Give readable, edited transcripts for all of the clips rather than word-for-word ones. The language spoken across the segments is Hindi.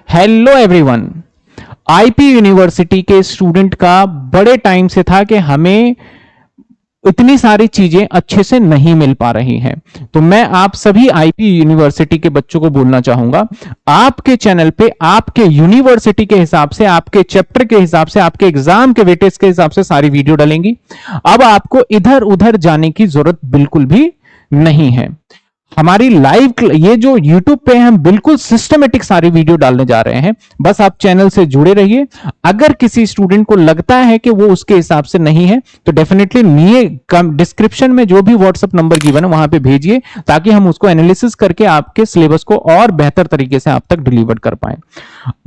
Hello everyone. आईपी यूनिवर्सिटी के स्टूडेंट का बड़े टाइम से था कि हमें इतनी सारी चीजें अच्छे से नहीं मिल पा रही हैं। तो मैं आप सभी आईपी यूनिवर्सिटी के बच्चों को बोलना चाहूंगा, आपके चैनल पे आपके यूनिवर्सिटी के हिसाब से, आपके चैप्टर के हिसाब से, आपके एग्जाम के वेटेज के हिसाब से सारी वीडियो डलेंगी। अब आपको इधर उधर जाने की जरूरत बिल्कुल भी नहीं है। हमारी लाइव ये जो YouTube पे हम बिल्कुल सिस्टमेटिक सारी वीडियो डालने जा रहे हैं। बस आप चैनल से जुड़े रहिए। अगर किसी स्टूडेंट को लगता है कि वो उसके हिसाब से नहीं है तो डेफिनेटली डिस्क्रिप्शन में जो भी व्हाट्सएप नंबर गिवन है वहां पे भेजिए, ताकि हम उसको एनालिसिस करके आपके सिलेबस को और बेहतर तरीके से आप तक डिलीवर कर पाए।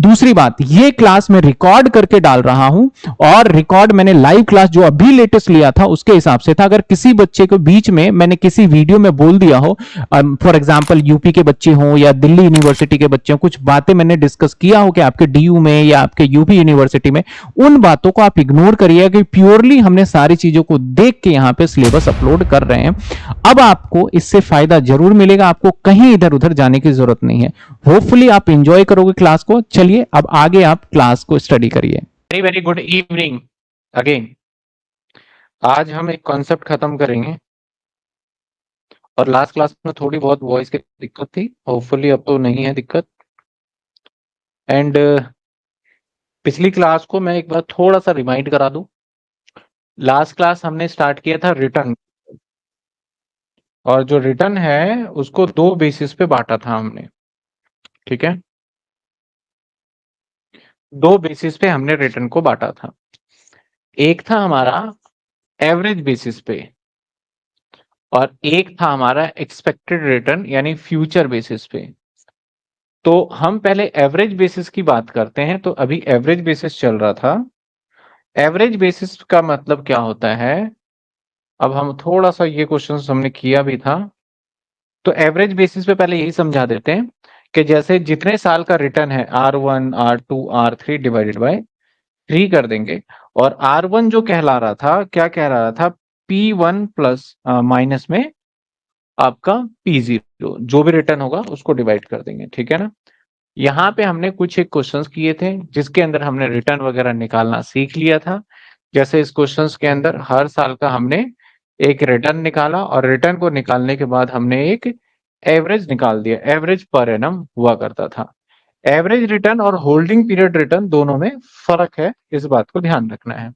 दूसरी बात, ये क्लास मैं रिकॉर्ड करके डाल रहा हूं और रिकॉर्ड मैंने लाइव क्लास जो अभी लेटेस्ट लिया था उसके हिसाब से था। अगर किसी बच्चे को बीच में मैंने किसी वीडियो में बोल दिया हो, फॉर एग्जांपल यूपी के बच्चे हों या दिल्ली यूनिवर्सिटी के बच्चे हों, कुछ बातें मैंने डिस्कस किया हो कि आपके डीयू में या आपके यूपी यूनिवर्सिटी में, उन बातों को आप इग्नोर करिए कि प्योरली हमने सारी चीजों को देख के यहां पे सिलेबस अपलोड कर रहे हैं। अब आपको इससे फायदा जरूर मिलेगा, आपको कहीं इधर उधर जाने की जरूरत नहीं है। होपफुली आप इंजॉय करोगे क्लास को। चलिए अब आगे आप क्लास को स्टडी करिए। Very very good evening again. आज हम एक कॉन्सेप्ट खत्म करेंगे और लास्ट क्लास में थोड़ी बहुत वॉइस की दिक्कत थी, होपफुली अब तो नहीं है दिक्कत। एंड पिछली क्लास को मैं एक बार थोड़ा सा रिमाइंड करा दूं। लास्ट क्लास हमने स्टार्ट किया था रिटर्न, और जो रिटर्न है उसको दो बेसिस पे बांटा था हमने, ठीक है। दो बेसिस पे हमने रिटर्न को बांटा था। एक था हमारा एवरेज बेसिस पे और एक था हमारा एक्सपेक्टेड रिटर्न यानी फ्यूचर बेसिस पे। तो हम पहले एवरेज बेसिस की बात करते हैं। तो अभी एवरेज बेसिस चल रहा था। एवरेज बेसिस का मतलब क्या होता है, अब हम थोड़ा सा ये क्वेश्चन हमने किया भी था, तो एवरेज बेसिस पे पहले यही समझा देते हैं कि जैसे जितने साल का रिटर्न है R1 R2 R3 divided by 3 कर देंगे। और R1 जो कहला रहा था, क्या कह रहा था, P1 प्लस माइनस में आपका P0 जो भी रिटर्न होगा उसको डिवाइड कर देंगे, ठीक है ना। यहाँ पे हमने कुछ एक क्वेश्चंस किए थे जिसके अंदर हमने रिटर्न वगैरह निकालना सीख लिया था। जैसे इस क्वेश्चंस के अंदर हर साल का हमने एक रिटर्न निकाला और रिटर्न को निकालने के बाद हमने एक एवरेज निकाल दिया। एवरेज पर एनम हुआ करता था। एवरेज रिटर्न और होल्डिंग पीरियड रिटर्न दोनों में फर्क है, इस बात को ध्यान रखना है।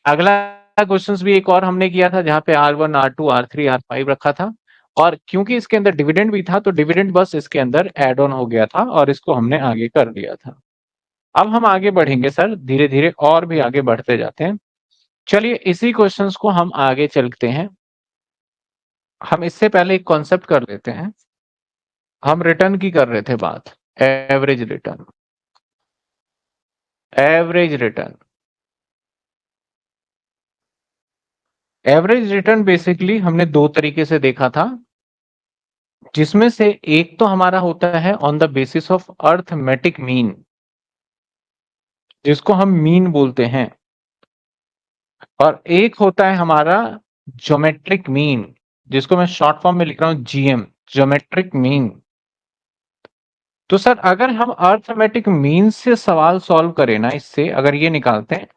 अगला क्वेश्चंस भी एक और हमने किया था जहां पे R1 R2 R3 R5 रखा था, और क्योंकि इसके अंदर डिविडेंड भी था तो डिविडेंड बस इसके अंदर एड ऑन हो गया था और इसको हमने आगे कर दिया था। अब हम आगे बढ़ेंगे सर, धीरे धीरे और भी आगे बढ़ते जाते हैं। चलिए इसी क्वेश्चंस को हम आगे चलते हैं। हम इससे पहले एक कॉन्सेप्ट कर लेते हैं। हम रिटर्न की कर रहे थे बात, average return. Average return, average return basically हमने दो तरीके से देखा था, जिसमें से एक तो हमारा होता है on the basis of arithmetic mean, जिसको हम मीन बोलते हैं, और एक होता है हमारा ज्योमेट्रिक मीन, जिसको मैं शॉर्ट फॉर्म में लिख रहा हूं जीएम, ज्योमेट्रिक मीन। तो सर अगर हम अर्थमेटिक मीन से सवाल सॉल्व करें ना, इससे अगर ये निकालते हैं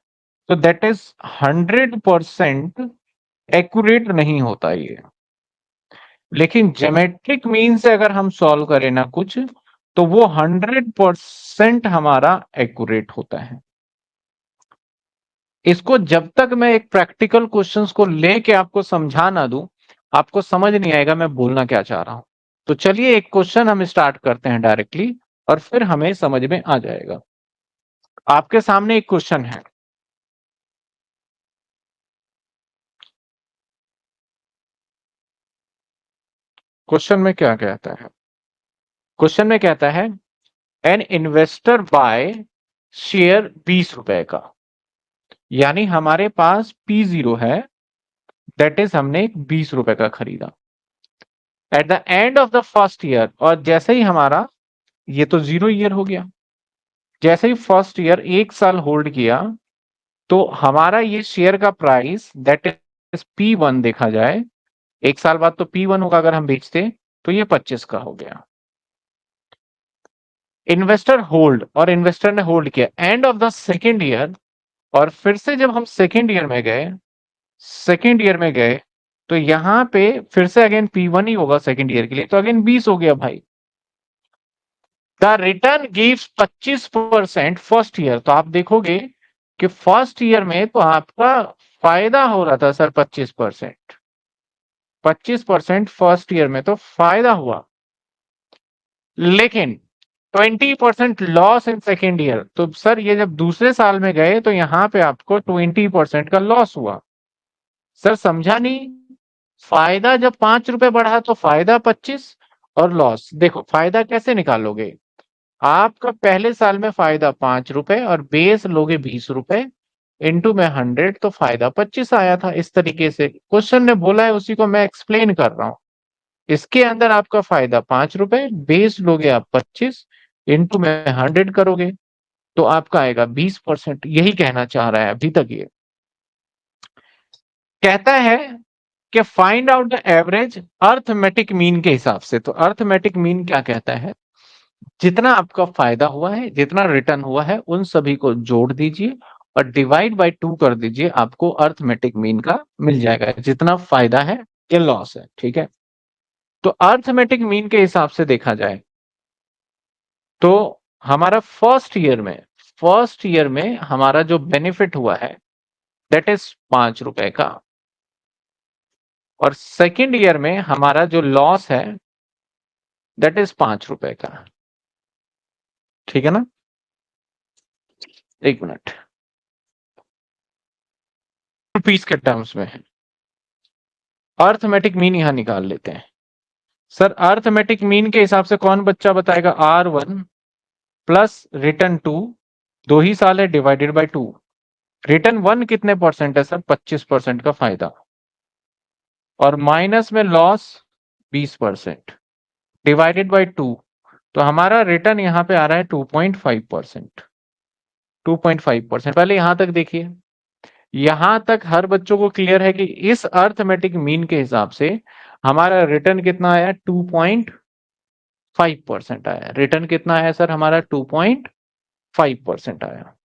तो दैट इज 100% एक्यूरेट नहीं होता ये। लेकिन ज्योमेट्रिक मीन से अगर हम सॉल्व करें ना कुछ, तो वो 100% हमारा एक्यूरेट होता है। इसको जब तक मैं एक प्रैक्टिकल क्वेश्चंस को लेके आपको समझा ना दूं, आपको समझ नहीं आएगा मैं बोलना क्या चाह रहा हूं। तो चलिए एक क्वेश्चन हम स्टार्ट करते हैं डायरेक्टली, और फिर हमें समझ में आ जाएगा। आपके सामने एक क्वेश्चन है। क्वेश्चन में क्या कहता है, क्वेश्चन में कहता है एन इन्वेस्टर बाय शेयर 20 रुपए का, यानी हमारे पास P0 है, दैट इज हमने 20 रुपए का खरीदा। At the end of the first year, और जैसे ही हमारा, ये तो 0 ईयर हो गया, जैसे ही फर्स्ट ईयर 1 साल होल्ड किया, तो हमारा ये शेयर का प्राइस दैट इज P1 देखा जाए, 1 साल बाद तो P1 होगा अगर हम बेचते, तो ये 25 का हो गया। इन्वेस्टर होल्ड, और इन्वेस्टर ने होल्ड किया end of the second year, और फिर से जब हम सेकेंड ईयर में गए तो यहां पे फिर से अगेन P1 ही होगा सेकेंड ईयर के लिए, तो अगेन 20 हो गया भाई। The return gives 25% first year. तो आप देखोगे कि फर्स्ट ईयर में तो आपका फायदा हो रहा था सर 25%, 25% फर्स्ट ईयर में तो फायदा हुआ, लेकिन 20% लॉस इन सेकेंड ईयर। तो सर ये जब दूसरे साल में गए तो यहां पे आपको 20% का लॉस हुआ। सर समझा नहीं, फायदा जब 5 रुपए बढ़ा तो फायदा 25 और लॉस, देखो फायदा कैसे निकालोगे, आपका पहले साल में फायदा 5 रुपए और बेस लोगे 20 रुपए, इंटू में 100 तो फायदा 25 आया था। इस तरीके से क्वेश्चन ने बोला है, उसी को मैं एक्सप्लेन कर रहा हूं। इसके अंदर आपका फायदा 5 रुपए, बेस लोगे आप 25, इंटू में 100 करोगे तो आपका आएगा 20%। यही कहना चाह रहा है अभी तक ये। कहता है कि find out the average arithmetic mean के हिसाब से। तो अर्थमेटिक मीन क्या कहता है, जितना आपका फायदा हुआ है, जितना रिटर्न हुआ है, उन सभी को जोड़ दीजिए और डिवाइड बाय 2 कर दीजिए, आपको अर्थमेटिक मीन का मिल जाएगा, जितना फायदा है या लॉस है। ठीक है, तो अर्थमेटिक मीन के हिसाब से देखा जाए तो हमारा फर्स्ट ईयर में हमारा जो बेनिफिट हुआ है दैट इज 5 रुपए का, और सेकेंड ईयर में हमारा जो लॉस है दैट इज 5 रुपए का। ठीक है ना, एक मिनट, रुपीस के टर्म्स में अर्थमेटिक मीन यहां निकाल लेते हैं। सर अर्थमेटिक मीन के हिसाब से कौन बच्चा बताएगा, R1 प्लस रिटर्न 2, 2 ही साल है, डिवाइडेड बाय 2। रिटर्न 1 कितने परसेंट है सर, 25% का फायदा, और माइनस में लॉस 20% डिवाइडेड बाय 2। तो हमारा रिटर्न यहां पे आ रहा है 2.5%, 2.5%। पहले यहां तक देखिए, यहां तक हर बच्चों को क्लियर है कि इस अर्थमेटिक मीन के हिसाब से हमारा रिटर्न कितना आया, 2.5% आया। रिटर्न कितना आया सर हमारा, 2.5% आया।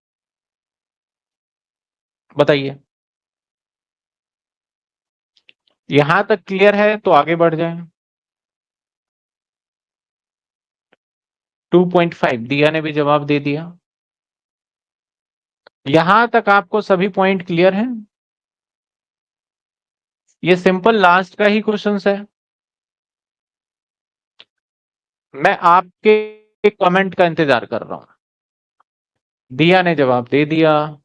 बताइए, यहां तक क्लियर है तो आगे बढ़ जाए। 2.5 दिया ने भी जवाब दे दिया। यहां तक आपको सभी पॉइंट क्लियर हैं? ये सिंपल लास्ट का ही क्वेश्चन है। मैं आपके कमेंट का इंतजार कर रहा हूं। दिया ने जवाब दे दिया,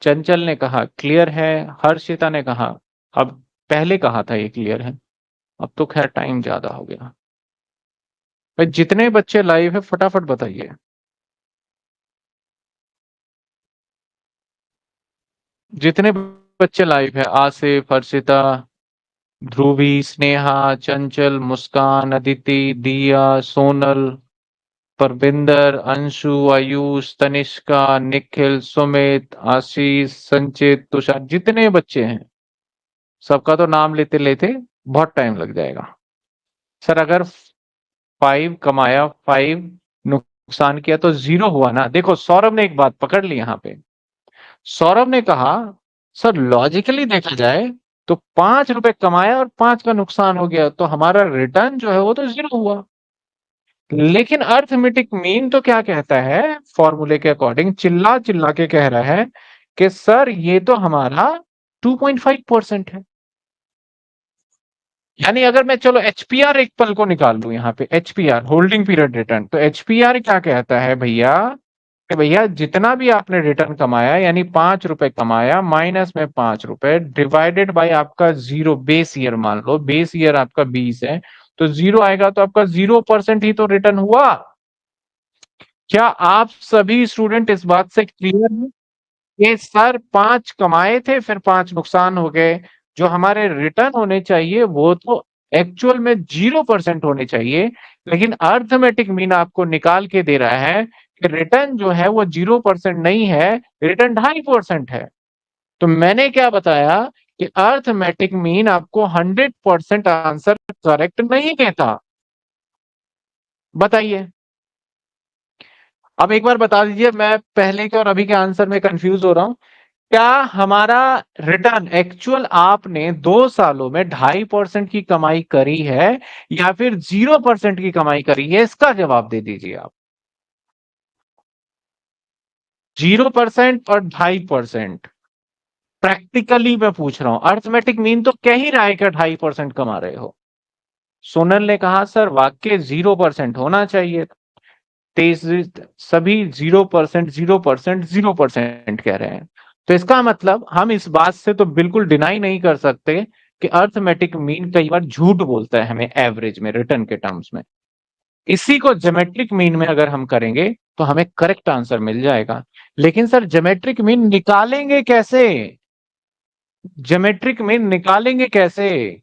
चंचल ने कहा क्लियर है, हर्षिता ने कहा, अब पहले कहा था ये क्लियर है, अब तो खैर टाइम ज्यादा हो गया। भाई जितने बच्चे लाइव है फटाफट बताइए। जितने बच्चे लाइव है, आसिफ, हर्षिता, ध्रुवी, स्नेहा, चंचल, मुस्कान, अदिति, दिया, सोनल, परविंदर, अंशु, आयुष, तनिष्का, निखिल, सुमित, आशीष, संचित, तुषार, जितने बच्चे हैं सबका तो नाम लेते लेते बहुत टाइम लग जाएगा। सर अगर 5 कमाया, 5 नुकसान किया तो 0 हुआ ना। देखो सौरभ ने एक बात पकड़ ली यहां पे। सौरभ ने कहा सर लॉजिकली देखा जाए तो 5 रुपए कमाया और 5 का नुकसान हो गया, तो हमारा रिटर्न जो है वो तो 0 हुआ। लेकिन अर्थमेटिक मीन तो क्या कहता है, फॉर्मूले के अकॉर्डिंग चिल्ला चिल्ला के कह रहा है कि सर ये तो हमारा 2.5% है। यानी अगर मैं चलो एचपीआर एक पल को निकाल लू, यहाँ पे एचपीआर होल्डिंग पीरियड रिटर्न, तो एचपीआर क्या कहता है भैया कि भैया जितना भी आपने रिटर्न कमाया, यानी 5 रुपए कमाया माइनस में 5 रुपए डिवाइडेड बाय आपका 0 बेस ईयर, मान लो बेस ईयर आपका 20 है तो 0 आएगा, तो आपका 0% ही तो रिटर्न हुआ। क्या आप सभी स्टूडेंट इस बात से क्लियर हैं कि सर 5 कमाए थे फिर 5 नुकसान हो गए, जो हमारे रिटर्न होने चाहिए वो तो एक्चुअल में 0% होने चाहिए, लेकिन अर्थमेटिक मीन आपको निकाल के दे रहा है कि रिटर्न जो है वो 0% नहीं है, रिटर्न 2.5% है। तो मैंने क्या बताया कि अर्थमेटिक मीन आपको 100% आंसर करेक्ट नहीं कहता। बताइए। अब एक बार बता दीजिए, मैं पहले के और अभी के आंसर में कंफ्यूज हो रहा हूं। क्या हमारा रिटर्न एक्चुअल आपने 2 सालों में 2.5% की कमाई करी है या फिर 0% की कमाई करी है? इसका जवाब दे दीजिए आप। 0% और 2.5%। प्रैक्टिकली मैं पूछ रहा हूं, अर्थमेटिक मीन तो कह ही रहा है कि 2.5% कमा रहे हो। सोनल ने कहा सर वाक्य 0% होना चाहिए। तेज सभी 0%, 0%, 0% कह रहे हैं। तो इसका मतलब हम इस बात से तो बिल्कुल डिनाई नहीं कर सकते कि अर्थमेटिक मीन कई बार झूठ बोलता है हमें एवरेज में, रिटर्न के टर्म्स में। इसी को ज्योमेट्रिक मीन में अगर हम करेंगे तो हमें करेक्ट आंसर मिल जाएगा। लेकिन सर ज्योमेट्रिक मीन निकालेंगे कैसे? ज्योमेट्रिक मीन निकालेंगे कैसे?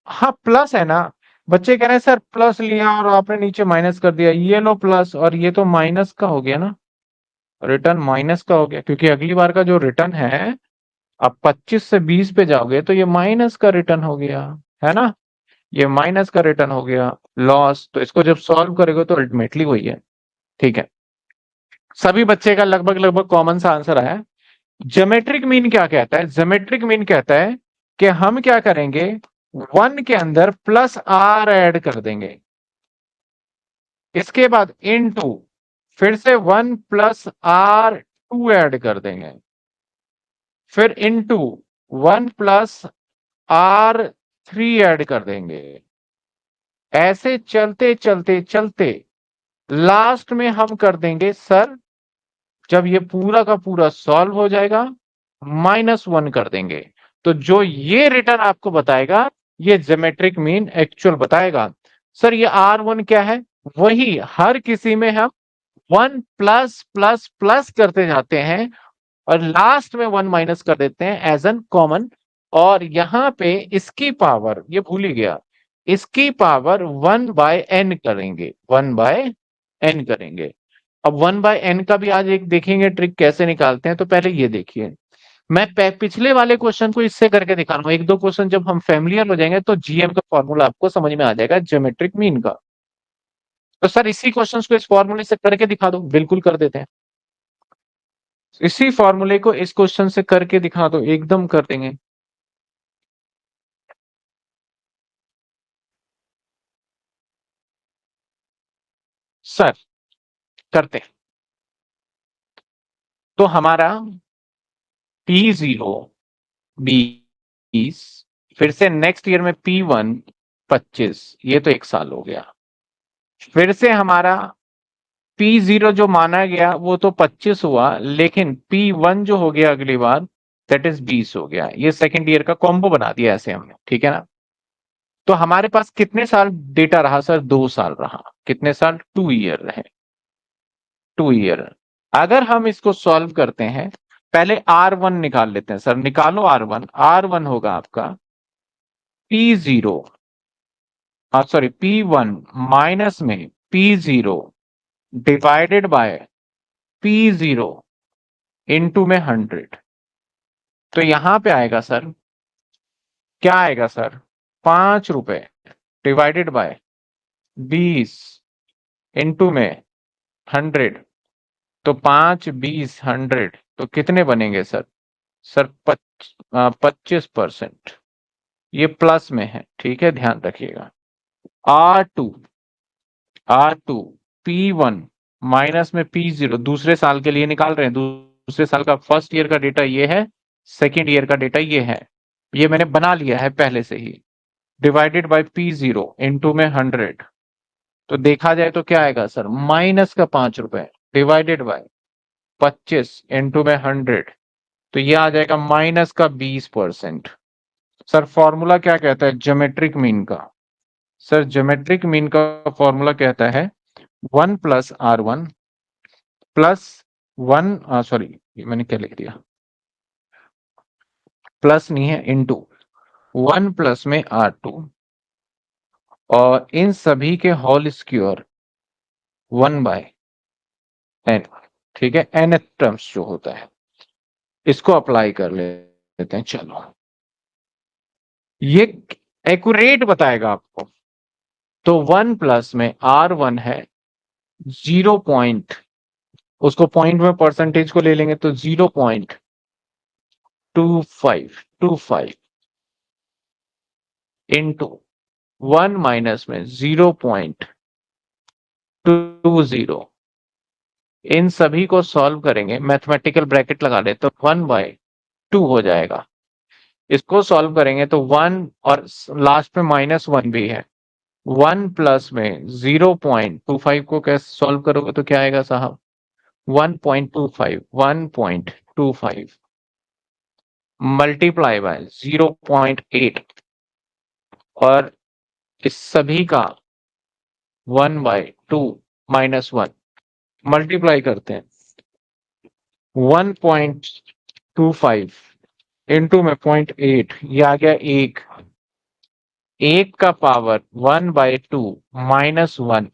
हाँ प्लस है ना। बच्चे कह रहे हैं सर प्लस लिया और आपने नीचे माइनस कर दिया, ये लो प्लस और ये तो माइनस का हो गया ना। रिटर्न माइनस का हो गया क्योंकि अगली बार का जो रिटर्न है, आप 25 से 20 पे जाओगे तो ये माइनस का रिटर्न हो गया, है ना। ये माइनस का रिटर्न हो गया, लॉस। तो इसको जब सॉल्व करेगा तो अल्टीमेटली वही है। ठीक है, सभी बच्चे का लगभग लगभग कॉमन सा आंसर आया। ज्योमेट्रिक मीन क्या कहता है? ज्योमेट्रिक मीन कहता है कि हम क्या करेंगे, 1 के अंदर प्लस आर ऐड कर देंगे, इसके बाद इनटू, फिर से 1 प्लस आर 2 ऐड कर देंगे, फिर इनटू 1 प्लस आर 3 ऐड कर देंगे। ऐसे चलते चलते चलते लास्ट में हम कर देंगे सर, जब ये पूरा का पूरा सॉल्व हो जाएगा, -1 कर देंगे। तो जो ये रिटर्न आपको बताएगा, ये ज्योमेट्रिक मीन एक्चुअल बताएगा। सर ये R1 क्या है? वही हर किसी में हम 1 प्लस प्लस प्लस करते जाते हैं और लास्ट में 1 माइनस कर देते हैं एज एन कॉमन। और यहां पे इसकी पावर, ये भूल ही गया, इसकी पावर 1/n करेंगे, 1/n करेंगे। अब 1/n का भी आज एक देखेंगे ट्रिक कैसे निकालते हैं। तो पहले ये देखिए, मैं पिछले वाले क्वेश्चन को इससे करके दिखा रहा हूं। एक दो क्वेश्चन जब हम फेमिलियर हो जाएंगे तो जीएम का फॉर्मूला आपको समझ में आ जाएगा, ज्योमेट्रिक मीन का। तो सर इसी क्वेश्चंस को इस फॉर्मूले से करके दिखा दो, बिल्कुल कर देते हैं। इसी फॉर्मूले को इस क्वेश्चन से करके दिखा दो, एकदम कर देंगे। सर करते हैं। तो हमारा P0 20, फिर से नेक्स्ट ईयर में P1 25, ये तो 1 साल हो गया। फिर से हमारा P0 जो माना गया वो तो 25 हुआ, लेकिन P1 जो हो गया अगली बार, दैट इज 20 हो गया। ये सेकेंड ईयर का कॉम्बो बना दिया ऐसे हमने, ठीक है ना। तो हमारे पास कितने साल डेटा रहा सर? 2 साल रहा। कितने साल? 2 ईयर रहे। 2 ईयर। अगर हम इसको सॉल्व करते हैं, पहले R1 निकाल लेते हैं। सर निकालो R1। R1 होगा आपका P0, सॉरी P1 माइनस में P0 divided by P0 into में 100। तो यहां पे आएगा सर, क्या आएगा सर? 5 रुपए डिवाइडेड बाय 20 इनटू में 100। तो 5, 20, 100, तो कितने बनेंगे सर? सर 25%। ये प्लस में है, ठीक है, ध्यान रखिएगा। R2, R2 P1 माइनस में P0 दूसरे साल के लिए निकाल रहे हैं। दूसरे साल का फर्स्ट ईयर का डेटा ये है, सेकेंड ईयर का डेटा ये है, ये मैंने बना लिया है पहले से ही। डिवाइडेड बाय P0 इनटू में 100। तो देखा जाए तो क्या आएगा सर? माइनस का 5 रुपए डिवाइडेड बाय 25 इनटू में 100। तो ये आ जाएगा माइनस का 20%। सर फॉर्मूला क्या कहता है ज्योमेट्रिक मीन का? सर ज्योमेट्रिक मीन का फॉर्मूला कहता है 1 + R1 प्लस 1, सॉरी ये मैंने क्या लिख दिया, प्लस नहीं है, इनटू 1 प्लस में R2 और इन सभी के होल स्क्वायर 1/n। ठीक है, nth टर्म्स जो होता है, इसको अप्लाई कर लेते हैं। चलो ये एक्यूरेट बताएगा आपको। तो 1 प्लस में R1 है 0 पॉइंट, उसको पॉइंट में परसेंटेज को ले लेंगे तो 0.2525 इंटू 1 माइनस में 0.20, इन सभी को सॉल्व करेंगे, मैथमेटिकल ब्रैकेट लगा ले तो 1/2 हो जाएगा। इसको सॉल्व करेंगे तो 1 और लास्ट में -1 भी है। 1 प्लस में 0.25 को कैसे सॉल्व करोगे तो क्या आएगा साहब? 1.25 मल्टीप्लाई बाय 0.8 और इस सभी का 1/2 -1 मल्टीप्लाई करते हैं। 1.25 इंटू में 0.8, ये आ गया 1। 1 का पावर 1/2 -1।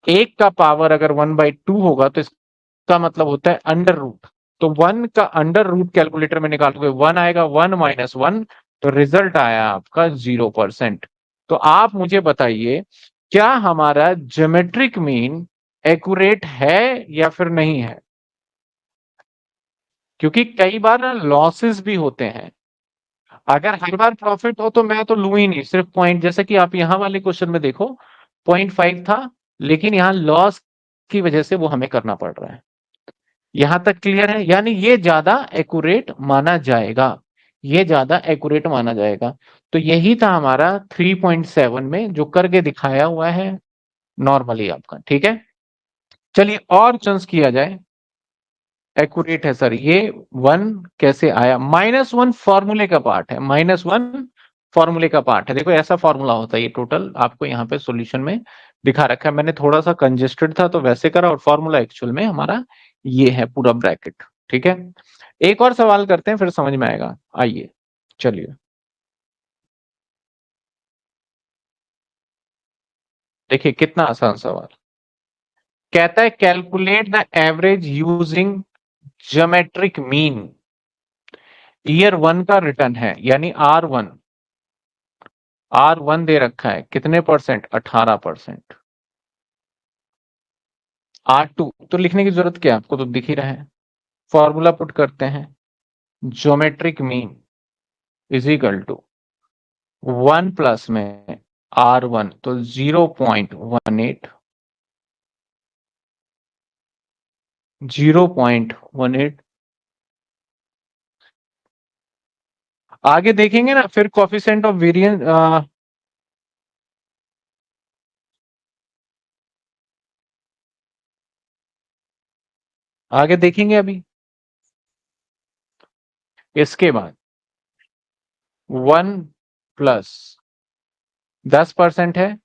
1 का पावर अगर 1/2 होगा तो इसका मतलब होता है अंडर रूट। तो 1 का अंडर रूट कैलकुलेटर में निकालोगे 1 आएगा, 1 -1, तो रिजल्ट आया आपका 0%। तो आप मुझे बताइए, क्या हमारा ज्योमेट्रिक मीन एक्यूरेट है या फिर नहीं है? क्योंकि कई बार लॉसेस भी होते हैं। अगर हर बार प्रॉफिट हो तो मैं तो लूं ही नहीं, सिर्फ पॉइंट, जैसे कि आप यहां वाले क्वेश्चन में देखो 0.5 था, लेकिन यहाँ लॉस की वजह से वो हमें करना पड़ रहा है। यहां तक क्लियर है? यानी ये ज्यादा एक्यूरेट माना जाएगा, ये ज्यादा एक्यूरेट माना जाएगा। तो यही था हमारा 3.7 में जो करके दिखाया हुआ है नॉर्मली आपका। ठीक है, चलिए और चंस किया जाए। एक्यूरेट है सर ये, 1 कैसे आया? -1 फॉर्मूले का पार्ट है, -1 फॉर्मूले का पार्ट है। देखो ऐसा फॉर्मूला होता है, ये टोटल आपको यहाँ पे सॉल्यूशन में दिखा रखा है। मैंने थोड़ा सा कंजेस्टेड था तो वैसे करा, और फॉर्मूला एक्चुअल में हमारा ये है पूरा ब्रैकेट। ठीक है, एक और सवाल करते हैं फिर समझ में आएगा। आइए चलिए, देखिए कितना आसान सवाल। कहता है calculate the average using geometric mean. Year 1 का रिटर्न है, यानी R1 दे रखा है कितने परसेंट? 18%। R2 तो लिखने की जरूरत क्या है, आपको तो दिख ही रहा है। फॉर्मूला पुट करते हैं, geometric mean is equal to 1 plus में R1 तो 0.18, 0.18। आगे देखेंगे ना फिर कोफिशिएंट ऑफ वेरिएंस, आगे देखेंगे अभी। इसके बाद 1 प्लस 10% है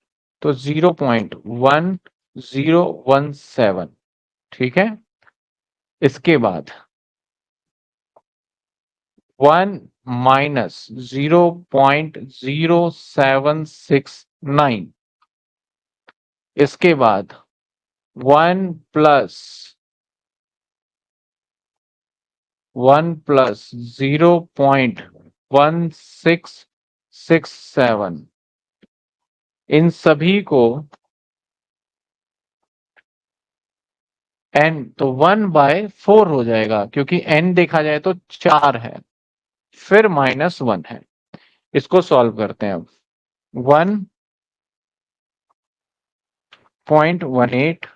तो 0.1017। ठीक है, इसके बाद 1 माइनस 0.0769, इसके बाद 1 प्लस 0.1667, इन सभी को n तो 1/4 हो जाएगा, क्योंकि n देखा जाए तो 4 है, फिर -1 है। इसको सॉल्व करते हैं अब। 1.18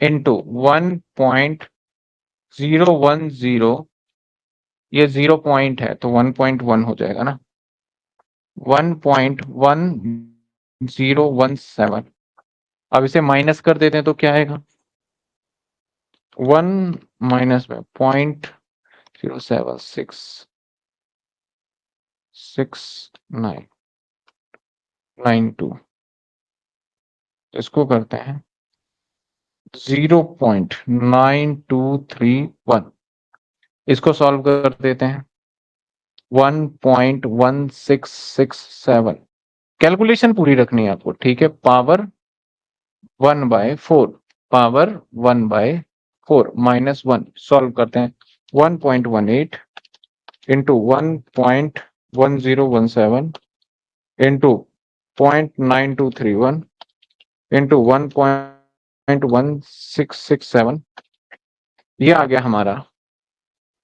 इंटू 1.010, ये 0 पॉइंट है तो 1.1 हो जाएगा ना, 1.1017। अब इसे माइनस कर देते हैं तो क्या आएगा? 1 माइनस में 0.0766992, इसको करते हैं 0.9231, इसको सॉल्व कर देते हैं 1.1667। कैलकुलेशन पूरी रखनी है आपको, ठीक है। पावर 1/4, पावर 1/4 -1 सॉल्व करते हैं 1.18 इंटू 1.1017 इंटू 0.9231 इंटू 1.1667, ये आ गया हमारा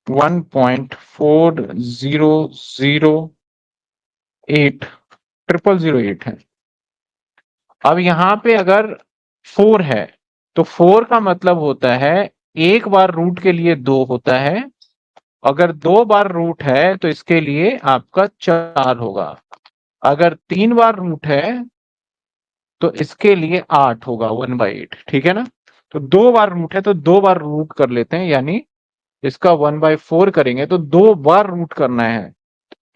1.4008 है। अब यहाँ पे अगर 4 है तो 4 का मतलब होता है एक बार रूट के लिए 2 होता है, अगर 2 बार रूट है तो इसके लिए आपका 4 होगा, अगर 3 बार रूट है तो इसके लिए 8 होगा, 1/8। ठीक है ना? तो 2 बार रूट है तो 2 बार रूट कर लेते हैं, यानी इसका 1/4 करेंगे तो 2 बार रूट करना है,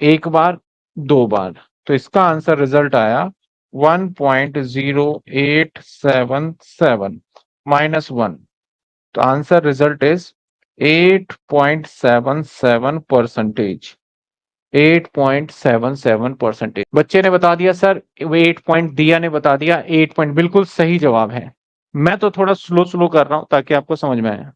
एक बार 2 बार। तो इसका आंसर रिजल्ट आया 1.0877 माइनस 1। तो आंसर रिजल्ट इज 8.77%। 8.77%। बच्चे ने बता दिया सर, वो 8 पॉइंट, दिया ने बता दिया 8 पॉइंट, बिल्कुल सही जवाब है। मैं तो थोड़ा स्लो स्लो कर रहा हूं ताकि आपको समझ में आए।